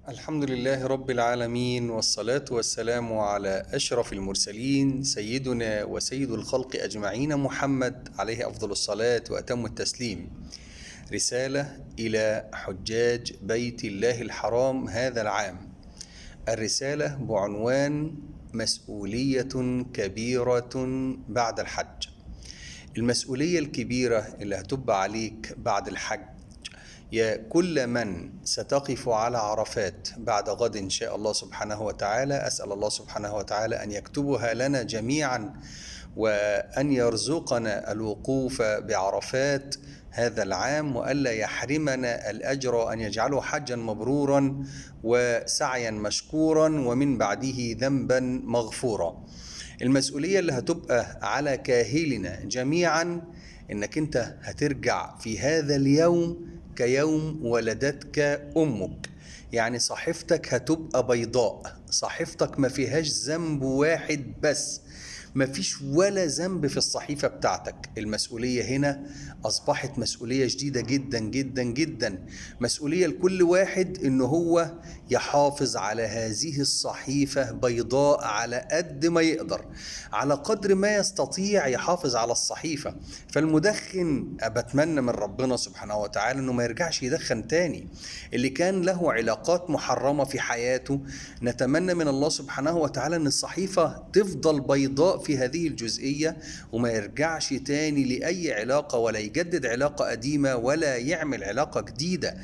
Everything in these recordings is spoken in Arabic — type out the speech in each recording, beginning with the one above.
الحمد لله رب العالمين، والصلاة والسلام على أشرف المرسلين سيدنا وسيد الخلق أجمعين محمد عليه أفضل الصلاة وأتم التسليم. رسالة إلى حجاج بيت الله الحرام هذا العام. الرسالة بعنوان مسؤولية كبيرة بعد الحج. المسؤولية الكبيرة اللي هتبقى عليك بعد الحج يا كل من ستقف على عرفات بعد غد إن شاء الله سبحانه وتعالى. أسأل الله سبحانه وتعالى أن يكتبها لنا جميعا، وأن يرزقنا الوقوف بعرفات هذا العام، وألا يحرمنا الأجر، وأن يجعله حجا مبرورا وسعيا مشكورا ومن بعده ذنبا مغفورا. المسؤولية اللي هتبقى على كاهلنا جميعا إنك أنت هترجع في هذا اليوم كيوم ولدتك أمك. يعني صحيفتك هتبقى بيضاء، صحيفتك ما فيهاش ذنب واحد بس، ما فيش ولا ذنب في الصحيفة بتاعتك. المسؤولية هنا أصبحت مسؤولية جديدة جدا جدا جدا، مسؤولية لكل واحد إنه هو يحافظ على هذه الصحيفة بيضاء على قد ما يقدر، على قدر ما يستطيع يحافظ على الصحيفة. فالمدخن بتمنى من ربنا سبحانه وتعالى إنه ما يرجعش يدخن تاني. اللي كان له علاقات محرمة في حياته نتمنى من الله سبحانه وتعالى إن الصحيفة تفضل بيضاء في هذه الجزئية، وما يرجعش تاني لأي علاقة، ولا يجدد علاقة قديمة، ولا يعمل علاقة جديدة.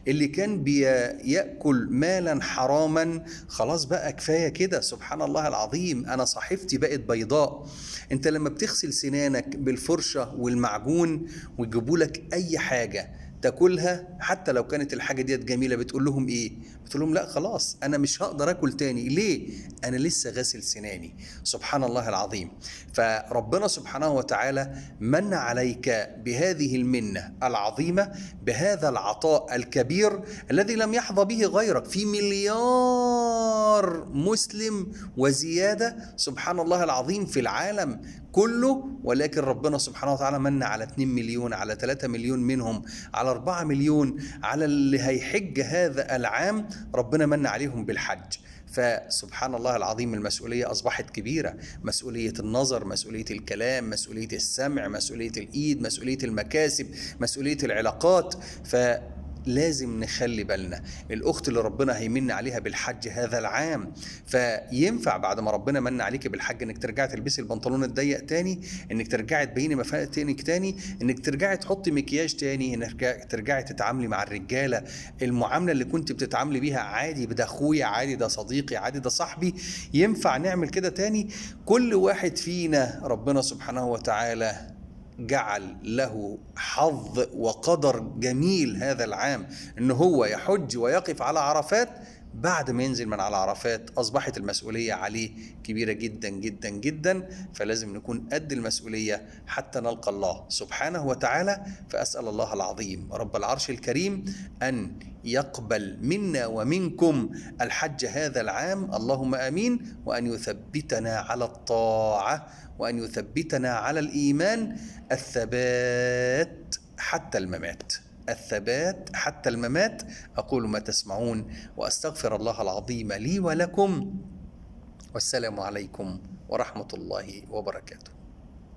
اللي كان بيأكل مالا حراما خلاص بقى كفاية كده. سبحان الله العظيم، أنا صحيفتي بقت بيضاء. أنت لما بتغسل سنانك بالفرشة والمعجون ويجيبولك أي حاجة تاكلها، حتى لو كانت الحاجة ديت جميلة، بتقول لهم ايه؟ بتقول لهم لا خلاص انا مش هقدر اكل تاني. ليه؟ انا لسه غاسل سناني. سبحان الله العظيم. فربنا سبحانه وتعالى من عليك بهذه المنة العظيمة، بهذا العطاء الكبير الذي لم يحظى به غيرك. في مليار مسلم وزيادة سبحان الله العظيم في العالم كله، ولكن ربنا سبحانه وتعالى من على 2 مليون، على 3 مليون منهم، على 4 مليون، على اللي هيحج هذا العام ربنا من عليهم بالحج. فسبحان الله العظيم، المسؤولية أصبحت كبيرة. مسؤولية النظر، مسؤولية الكلام، مسؤولية السمع، مسؤولية الإيد، مسؤولية المكاسب، مسؤولية العلاقات. لازم نخلي بالنا. الأخت اللي ربنا هيمن عليها بالحج هذا العام، فينفع بعد ما ربنا من عليك بالحج انك ترجعي تلبسي البنطلون الضيق تاني، انك ترجعي تبيني مفاتنك تاني، انك ترجعي تحطي مكياج تاني، انك ترجعي تتعاملي مع الرجالة المعاملة اللي كنت بتتعاملي بيها عادي، ده اخويا عادي، ده صديقي عادي، ده صاحبي. ينفع نعمل كده تاني؟ كل واحد فينا ربنا سبحانه وتعالى جعل له حظ وقدر جميل هذا العام ان هو يحج ويقف على عرفات. بعد ما ينزل من على عرفات اصبحت المسؤولية عليه كبيرة جدا جدا جدا، فلازم نكون قد المسؤولية حتى نلقى الله سبحانه وتعالى. فأسأل الله العظيم رب العرش الكريم أن يقبل منا ومنكم الحج هذا العام، اللهم آمين، وأن يثبتنا على الطاعة، وأن يثبتنا على الإيمان، الثبات حتى الممات، الثبات حتى الممات. أقول ما تسمعون، وأستغفر الله العظيم لي ولكم، والسلام عليكم ورحمة الله وبركاته.